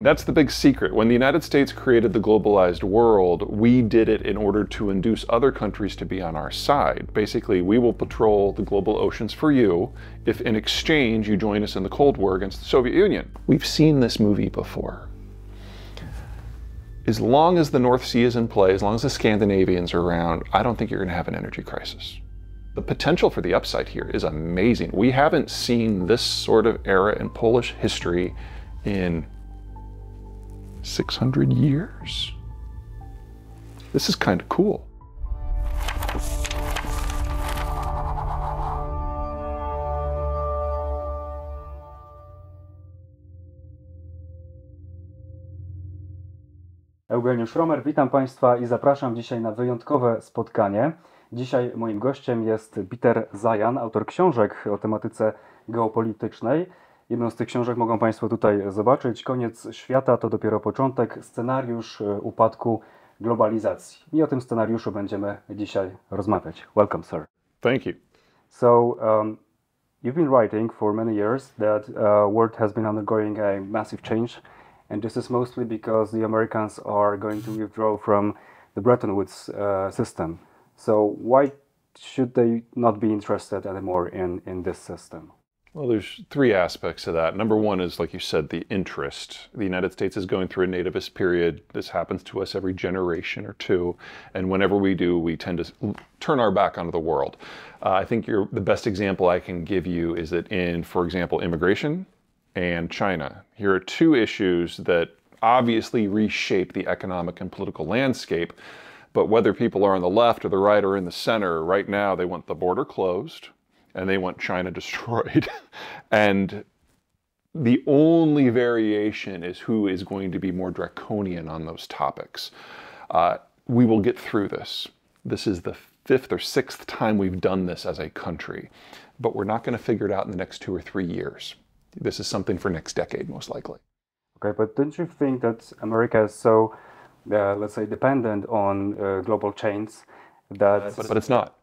That's the big secret. When the United States created the globalized world, we did it in order to induce other countries to be on our side. Basically, we will patrol the global oceans for you if in exchange you join us in the Cold War against the Soviet Union. We've seen this movie before. As long as the North Sea is in play, as long as the Scandinavians are around, I don't think you're going to have an energy crisis. The potential for the upside here is amazing. We haven't seen this sort of era in Polish history in 600 years. This is kind of cool. Eugeniusz Romer, witam Państwa i zapraszam dzisiaj na wyjątkowe spotkanie. Dzisiaj moim gościem jest Peter Zeihan, autor książek o tematyce geopolitycznej. Jedną z tych książek mogą Państwo tutaj zobaczyć. Koniec świata to dopiero początek, scenariusz upadku globalizacji. I o tym scenariuszu będziemy dzisiaj rozmawiać. Welcome, sir. Thank you. So, you've been writing for many years that world has been undergoing a massive change, and this is mostly because the Americans are going to withdraw from the Bretton Woods system. So, why should they not be interested anymore in this system? Well, there's three aspects to that. Number one is, like you said, the interest. The United States is going through a nativist period. This happens to us every generation or two. And whenever we do, we tend to turn our back onto the world. I think the best example I can give you is that in, for example, immigration and China. Here are two issues that obviously reshape the economic and political landscape. But whether people are on the left or the right or in the center, right now they want the border closed and they want China destroyed. And the only variation is who is going to be more draconian on those topics. We will get through this. This is the fifth or sixth time we've done this as a country, but we're not going to figure it out in the next 2 or 3 years. This is something for next decade, most likely. Okay, but don't you think that America is so, let's say, dependent on global chains that... But it's not.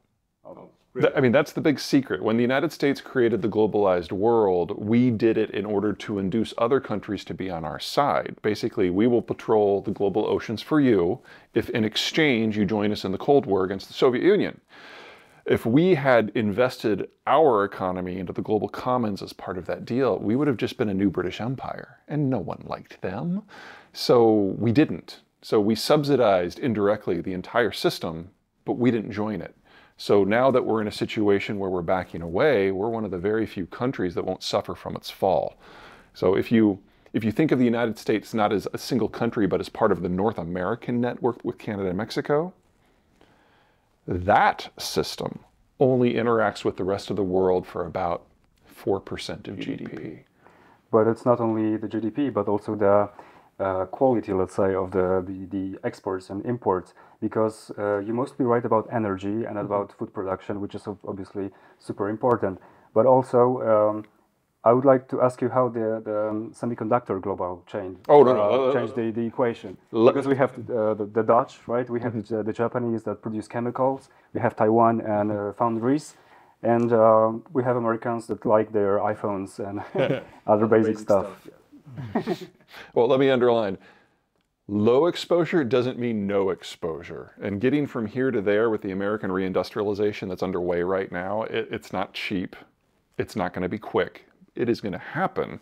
I mean, that's the big secret. When the United States created the globalized world, we did it in order to induce other countries to be on our side. Basically, we will patrol the global oceans for you if in exchange you join us in the Cold War against the Soviet Union. If we had invested our economy into the global commons as part of that deal, we would have just been a new British Empire, and no one liked them. So we didn't. So we subsidized indirectly the entire system, but we didn't join it. So now that we're in a situation where we're backing away, we're one of the very few countries that won't suffer from its fall. So if you think of the United States not as a single country, but as part of the North American network with Canada and Mexico, that system only interacts with the rest of the world for about 4% of GDP. But it's not only the GDP, but also the quality, let's say, of the exports and imports, because you mostly write about energy and about food production, which is obviously super important. But also, I would like to ask you how the semiconductor global chain changed the equation. Because we have the Dutch, right? We have the Japanese that produce chemicals. We have Taiwan and foundries. And we have Americans that like their iPhones and other basic stuff. Well, let me underline, low exposure doesn't mean no exposure. And getting from here to there with the American reindustrialization that's underway right now, it's not cheap. It's not going to be quick. It is going to happen.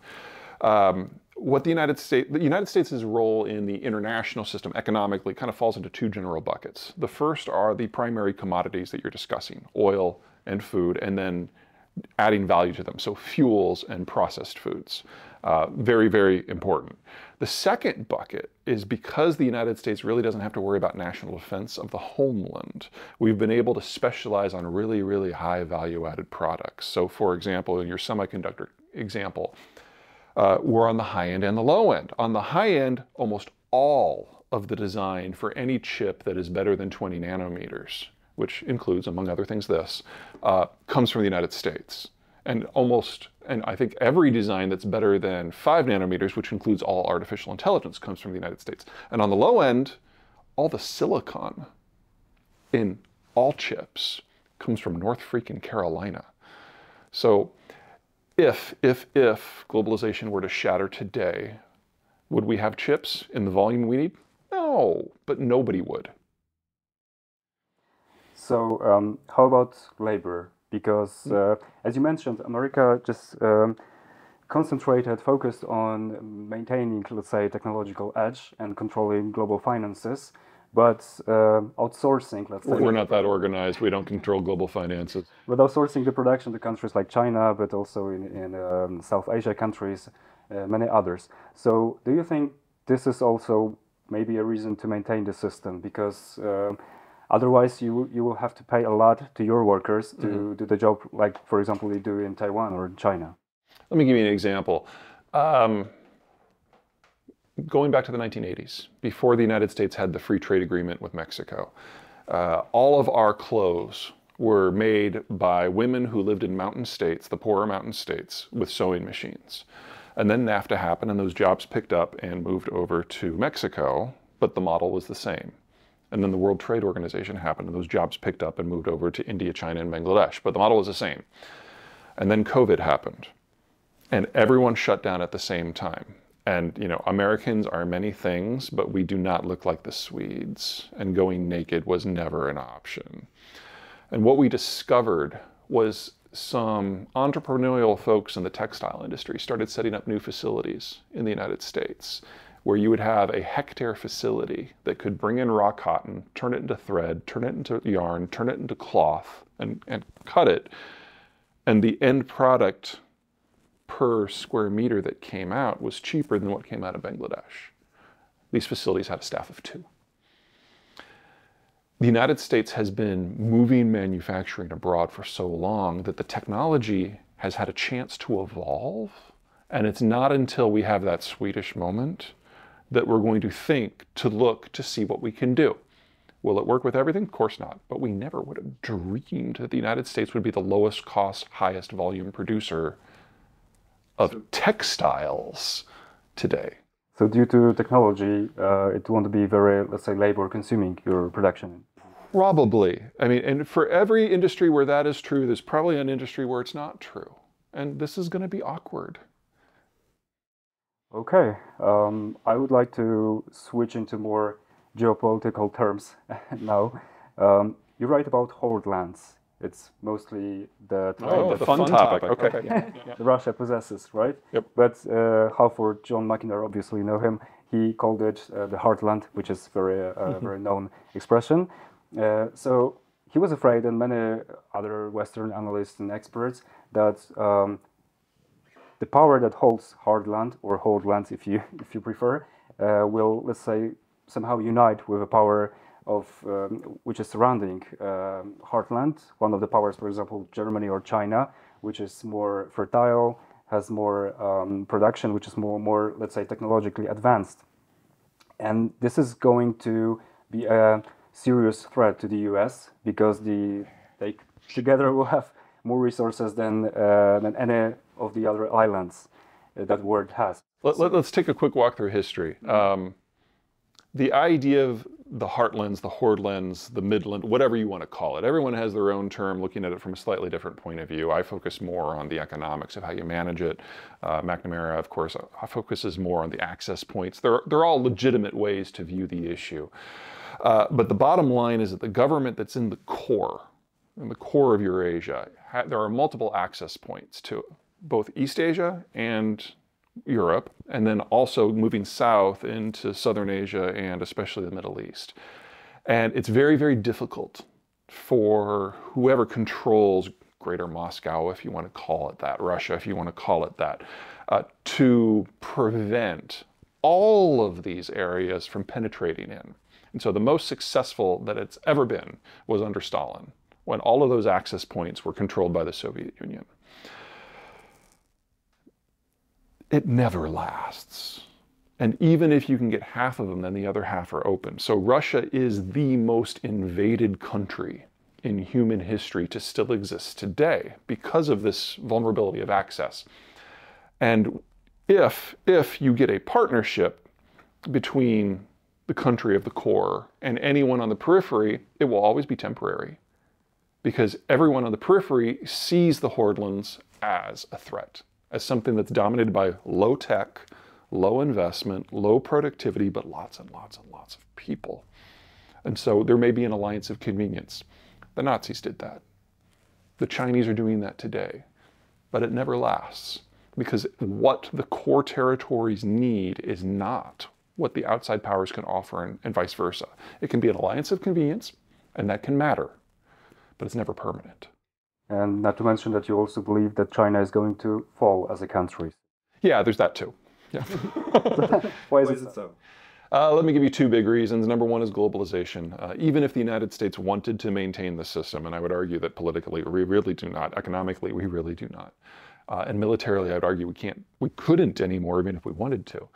What the United States' role in the international system economically kind of falls into two general buckets. The first are the primary commodities that you're discussing, oil and food, and then adding value to them, so fuels and processed foods. Very, very important. The second bucket is because the United States really doesn't have to worry about national defense of the homeland, we've been able to specialize on really, really high value-added products. So for example, in your semiconductor example, we're on the high end and the low end. On the high end, almost all of the design for any chip that is better than 20 nanometers, which includes, among other things, this, comes from the United States. And I think every design that's better than 5 nanometers, which includes all artificial intelligence, comes from the United States. And on the low end, all the silicon in all chips comes from North freaking Carolina. So if globalization were to shatter today, Would we have chips in the volume we need? No, but nobody would. So how about labor? Because as you mentioned, America just focused on maintaining, let's say, technological edge and controlling global finances, but outsourcing, let's say. We're not that organized. We don't control global finances. But outsourcing the production to countries like China, but also in South Asia countries, many others. So do you think this is also maybe a reason to maintain the system? Because otherwise you will have to pay a lot to your workers to do the job, like, for example, you do in Taiwan or in China. Let me give you an example. Going back to the 1980s, before the United States had the free trade agreement with Mexico, all of our clothes were made by women who lived in mountain states, the poorer mountain states, with sewing machines. And then NAFTA happened and those jobs picked up and moved over to Mexico, but the model was the same. And then the World Trade Organization happened and those jobs picked up and moved over to India, China, and Bangladesh, but the model was the same. And then COVID happened and everyone shut down at the same time. And, you know, Americans are many things, but we do not look like the Swedes, and going naked was never an option. And what we discovered was some entrepreneurial folks in the textile industry started setting up new facilities in the United States where you would have a hectare facility that could bring in raw cotton, turn it into thread, turn it into yarn, turn it into cloth, and cut it. And the end product per square meter that came out was cheaper than what came out of Bangladesh. These facilities had a staff of 2. The United States has been moving manufacturing abroad for so long that the technology has had a chance to evolve, and it's not until we have that Swedish moment that we're going to think to look to see what we can do. Will it work with everything? Of course not. But we never would have dreamed that the United States would be the lowest cost, highest volume producer of textiles today. So due to technology, it won't be very, let's say, labor consuming, your production? Probably. I mean, and for every industry where that is true, there's probably an industry where it's not true. And this is going to be awkward. Okay. I would like to switch into more geopolitical terms now. You write about Heartlands. It's mostly the fun topic. Okay. Yeah. Russia possesses, right? Yep. But Halford, John McIntyre, obviously know him. He called it the Heartland, which is very very known expression. So he was afraid, and many other Western analysts and experts, that the power that holds Heartland, or Heartland if you prefer, will, let's say, somehow unite with a power of which is surrounding Heartland. One of the powers, for example, Germany or China, which is more fertile, has more production, which is more, let's say, technologically advanced. And this is going to be a serious threat to the US because they together will have more resources than any of the other islands that the world has. Let's take a quick walk through history. The idea of the heartlands, the Heartlands, the midland, whatever you want to call it. Everyone has their own term, looking at it from a slightly different point of view. I focus more on the economics of how you manage it. McNamara, of course, focuses more on the access points. They're all legitimate ways to view the issue. But the bottom line is that the government that's in the core of Eurasia, there are multiple access points to both East Asia and Europe, and then also moving south into Southern Asia and especially the Middle East. And it's very, very difficult for whoever controls Greater Moscow, if you want to call it that, Russia, if you want to call it that, to prevent all of these areas from penetrating in. And so the most successful that it's ever been was under Stalin, when all of those access points were controlled by the Soviet Union. It never lasts. And even if you can get half of them, then the other half are open. So Russia is the most invaded country in human history to still exist today because of this vulnerability of access. And if you get a partnership between the country of the core and anyone on the periphery, it will always be temporary, because everyone on the periphery sees the Heartlands as a threat, as something that's dominated by low tech, low investment, low productivity, but lots and lots and lots of people. And so there may be an alliance of convenience. The Nazis did that. The Chinese are doing that today. But it never lasts, because what the core territories need is not what the outside powers can offer, and vice versa. It can be an alliance of convenience, and that can matter, but it's never permanent. And not to mention that you also believe that China is going to fall as a country. Yeah, there's that too. Yeah. Why is it so? Let me give you two big reasons. Number one is globalization. Even if the United States wanted to maintain the system, and I would argue that politically we really do not, economically we really do not, and militarily I would argue we couldn't anymore even if we wanted to.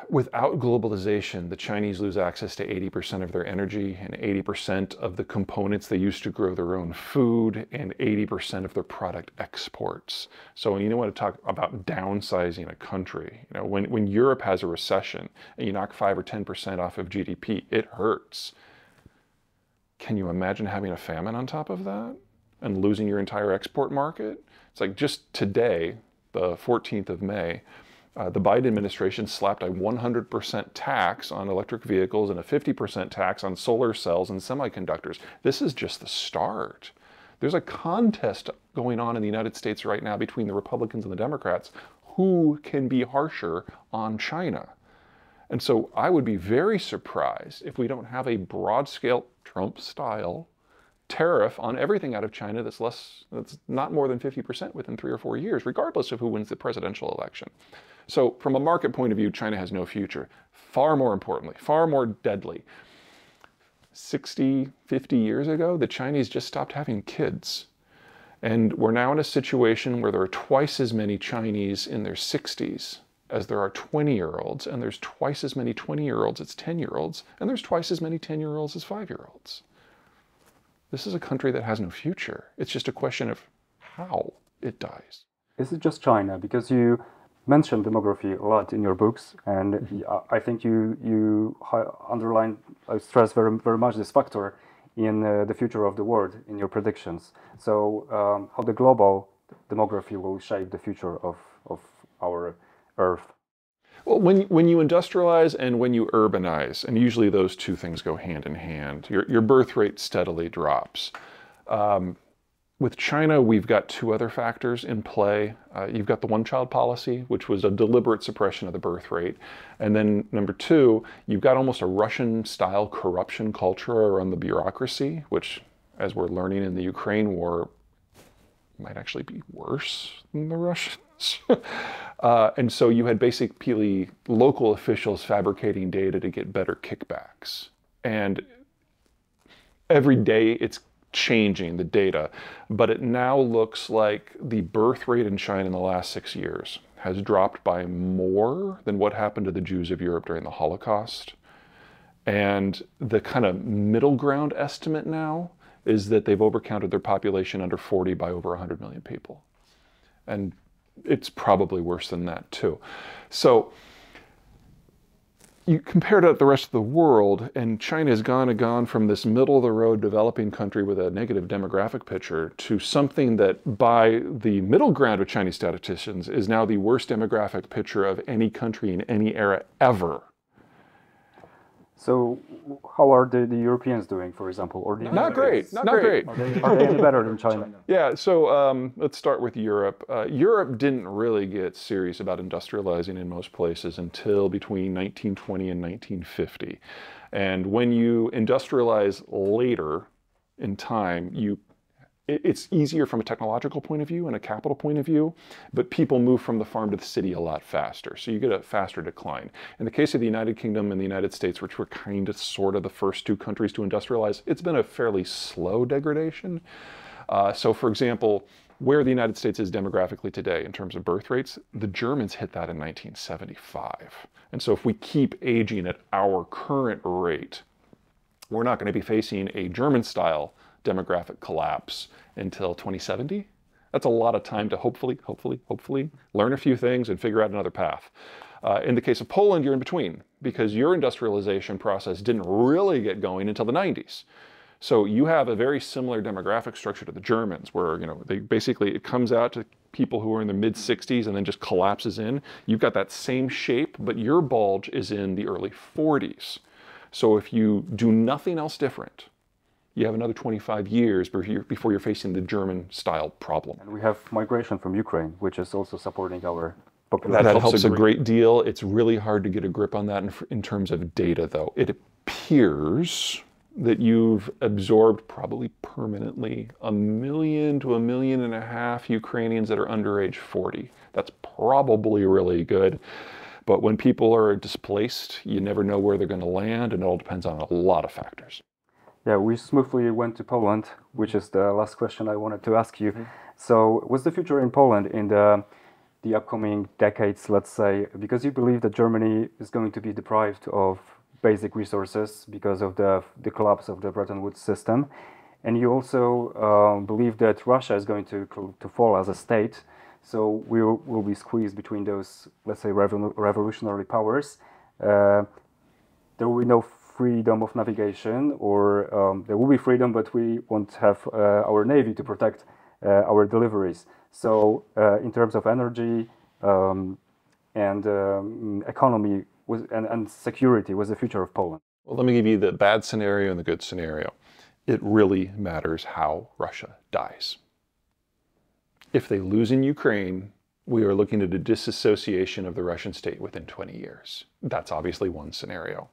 Without globalization, the Chinese lose access to 80% of their energy and 80% of the components they use to grow their own food and 80% of their product exports. So when you want to talk about downsizing a country, you know, when Europe has a recession and you knock 5 or 10% off of GDP, it hurts. Can you imagine having a famine on top of that and losing your entire export market? It's like just today, the 14th of May, the Biden administration slapped a 100% tax on electric vehicles and a 50% tax on solar cells and semiconductors. This is just the start. There's a contest going on in the United States right now between the Republicans and the Democrats who can be harsher on China. And so I would be very surprised if we don't have a broad-scale Trump-style tariff on everything out of China that's not more than 50% within 3 or 4 years, regardless of who wins the presidential election. So from a market point of view, China has no future. Far more importantly, far more deadly, 60, 50 years ago, the Chinese just stopped having kids. And we're now in a situation where there are twice as many Chinese in their 60s as there are 20-year-olds, and there's twice as many 20-year-olds as 10-year-olds, and there's twice as many 10-year-olds as 5-year-olds. This is a country that has no future. It's just a question of how it dies. Is it just China? Because you mentioned demography a lot in your books, and I think you underline, stress very, very much this factor in the future of the world in your predictions. So how the global demography will shape the future of our Earth? Well, when you industrialize and when you urbanize, and usually those two things go hand in hand, your birth rate steadily drops. With China, we've got two other factors in play. You've got the one-child policy, which was a deliberate suppression of the birth rate. And then number two, you've got almost a Russian-style corruption culture around the bureaucracy, which, as we're learning in the Ukraine war, might actually be worse than the Russians. And so you had basically local officials fabricating data to get better kickbacks. And every day it's changing, the data, but it now looks like the birth rate in China in the last 6 years has dropped by more than what happened to the Jews of Europe during the Holocaust. And the kind of middle ground estimate now is that they've overcounted their population under 40 by over 100 million people. And it's probably worse than that too. So you compare it to the rest of the world, and China has gone from this middle-of-the-road developing country with a negative demographic picture to something that, by the middle ground of Chinese statisticians, is now the worst demographic picture of any country in any era ever. So how are the Europeans doing, for example? Or not great. Not great. Are they any better than China? Yeah, so let's start with Europe. Europe didn't really get serious about industrializing in most places until between 1920 and 1950. And when you industrialize later in time, it's easier from a technological point of view and a capital point of view, but people move from the farm to the city a lot faster. So you get a faster decline. In the case of the United Kingdom and the United States, which were kind of sort of the first two countries to industrialize, it's been a fairly slow degradation. So for example, where the United States is demographically today in terms of birth rates, the Germans hit that in 1975. And so if we keep aging at our current rate, we're not going to be facing a German-style demographic collapse until 2070. That's a lot of time to hopefully learn a few things and figure out another path. In the case of Poland, you're in between, because your industrialization process didn't really get going until the 90s. So you have a very similar demographic structure to the Germans, where, you know, they basically, it comes out to people who are in their mid-60s and then just collapses in. You've got that same shape, but your bulge is in the early 40s. So if you do nothing else different, you have another 25 years before you're facing the German-style problem. And we have migration from Ukraine, which is also supporting our population. That helps a great deal. It's really hard to get a grip on that in terms of data, though. It appears that you've absorbed probably permanently 1 million to 1.5 million Ukrainians that are under age 40. That's probably really good. But when people are displaced, you never know where they're going to land, and it all depends on a lot of factors. Yeah, we smoothly went to Poland, which is the last question I wanted to ask you. So what's the future in Poland in the upcoming decades, let's say, because you believe that Germany is going to be deprived of basic resources because of the collapse of the Bretton Woods system. And you also believe that Russia is going to fall as a state. So we will be squeezed between those, let's say, revolutionary powers. There will be no freedom of navigation, or there will be freedom, but we won't have our navy to protect our deliveries. So in terms of energy and economy and security, was the future of Poland? Well, let me give you the bad scenario and the good scenario. It really matters how Russia dies. If they lose in Ukraine, we are looking at a disassociation of the Russian state within 20 years. That's obviously one scenario.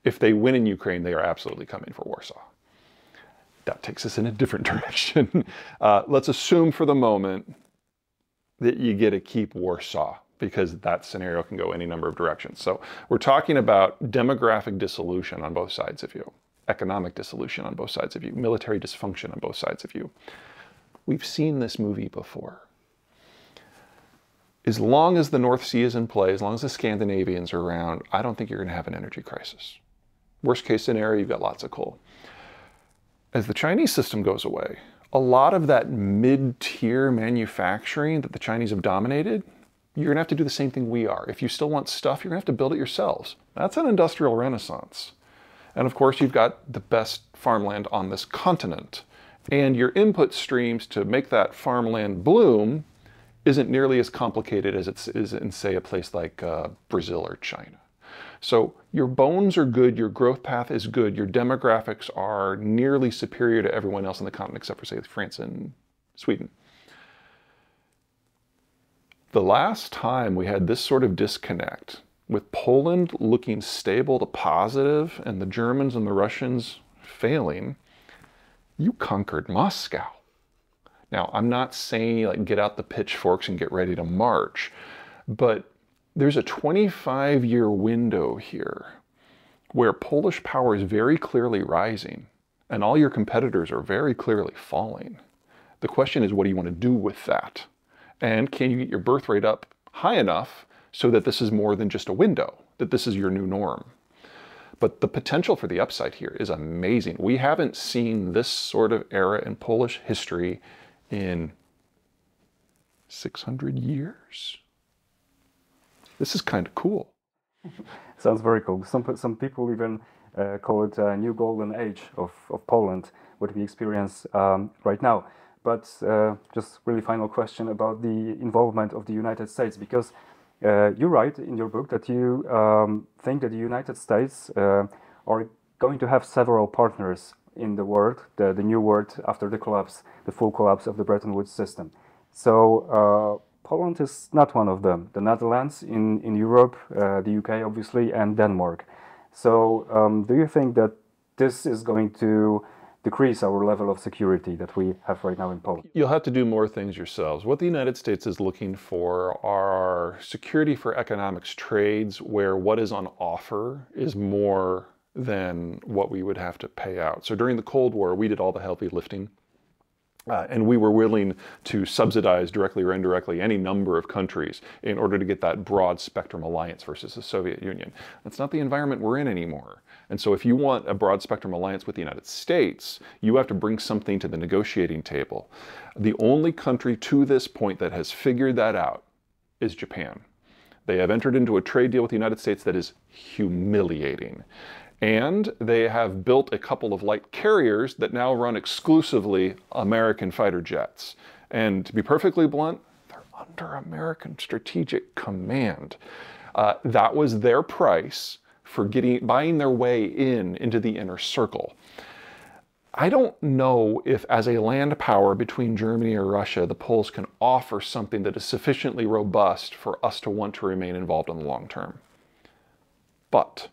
If they win in Ukraine, they are absolutely coming for Warsaw. That takes us in a different direction. Let's assume for the moment that you get to keep Warsaw, because that scenario can go any number of directions. So we're talking about demographic dissolution on both sides of you, economic dissolution on both sides of you, military dysfunction on both sides of you. We've seen this movie before. As long as the North Sea is in play, as long as the Scandinavians are around, I don't think you're going to have an energy crisis. Worst case scenario, you've got lots of coal. As the Chinese system goes away, a lot of that mid-tier manufacturing that the Chinese have dominated, you're going to have to do the same thing we are. If you still want stuff, you're going to have to build it yourselves. That's an industrial renaissance. And of course, you've got the best farmland on this continent. And your input streams to make that farmland bloom isn't nearly as complicated as it is in, say, a place like Brazil or China. So your bones are good, your growth path is good, your demographics are nearly superior to everyone else on the continent except for, say, France and Sweden. The last time we had this sort of disconnect, with Poland looking stable to positive and the Germans and the Russians failing, you conquered Moscow. Now, I'm not saying like get out the pitchforks and get ready to march, but there's a 25-year window here where Polish power is very clearly rising and all your competitors are very clearly falling. The question is, what do you want to do with that? And can you get your birth rate up high enough so that this is more than just a window, that this is your new norm? But the potential for the upside here is amazing. We haven't seen this sort of era in Polish history in 600 years. This is kind of cool. Sounds very cool. Some people even call it a new golden age of Poland, what we experience right now. But just really final question about the involvement of the United States, because you write in your book that you think that the United States are going to have several partners in the world, the new world after the collapse, the full collapse of the Bretton Woods system. So Poland is not one of them. The Netherlands in Europe, the UK obviously, and Denmark. So do you think that this is going to decrease our level of security that we have right now in Poland? You'll have to do more things yourselves. What the United States is looking for are security for economics trades where what is on offer is more than what we would have to pay out. So during the Cold War, we did all the heavy lifting. And we were willing to subsidize directly or indirectly any number of countries in order to get that broad spectrum alliance versus the Soviet Union. That's not the environment we're in anymore. And so if you want a broad spectrum alliance with the United States, you have to bring something to the negotiating table. The only country to this point that has figured that out is Japan. They have entered into a trade deal with the United States that is humiliating. And they have built a couple of light carriers that now run exclusively American fighter jets. And to be perfectly blunt, they're under American strategic command. That was their price for buying their way into the inner circle. I don't know if as a land power between Germany or Russia, the Poles can offer something that is sufficiently robust for us to want to remain involved in the long term. But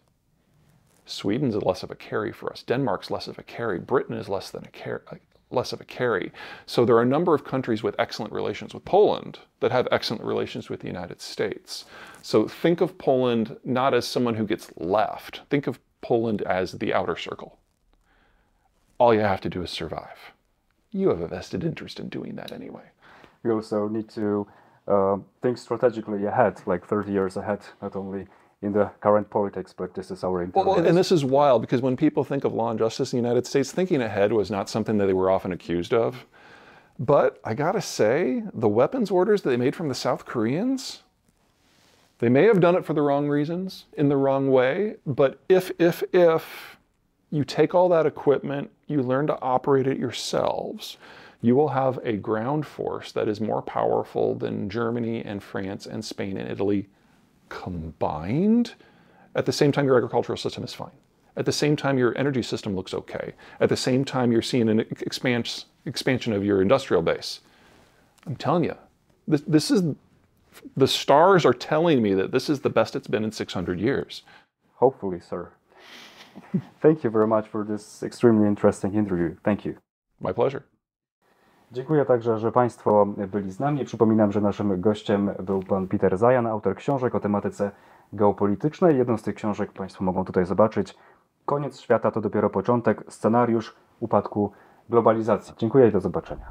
Sweden's less of a carry for us. Denmark's less of a carry. Britain is less of a carry. So there are a number of countries with excellent relations with Poland that have excellent relations with the United States. So think of Poland not as someone who gets left. Think of Poland as the outer circle. All you have to do is survive. You have a vested interest in doing that anyway. We also need to think strategically ahead, like 30 years ahead, not only in the current politics, but this is our interest. Well, and this is wild because when people think of law and justice in the United States, thinking ahead was not something that they were often accused of. But I gotta say, the weapons orders that they made from the South Koreans, they may have done it for the wrong reasons, in the wrong way, but if you take all that equipment, you learn to operate it yourselves, you will have a ground force that is more powerful than Germany and France and Spain and Italy combined. At the same time, your agricultural system is fine. At the same time, your energy system looks okay. At the same time, you're seeing an expansion of your industrial base. I'm telling you, this is, the stars are telling me that this is the best it's been in 600 years. Hopefully, sir. Thank you very much for this extremely interesting interview. Thank you. My pleasure. Dziękuję także, że Państwo byli z nami. Przypominam, że naszym gościem był pan Peter Zeihan, autor książek o tematyce geopolitycznej. Jedną z tych książek Państwo mogą tutaj zobaczyć. Koniec świata to dopiero początek. Scenariusz upadku globalizacji. Dziękuję i do zobaczenia.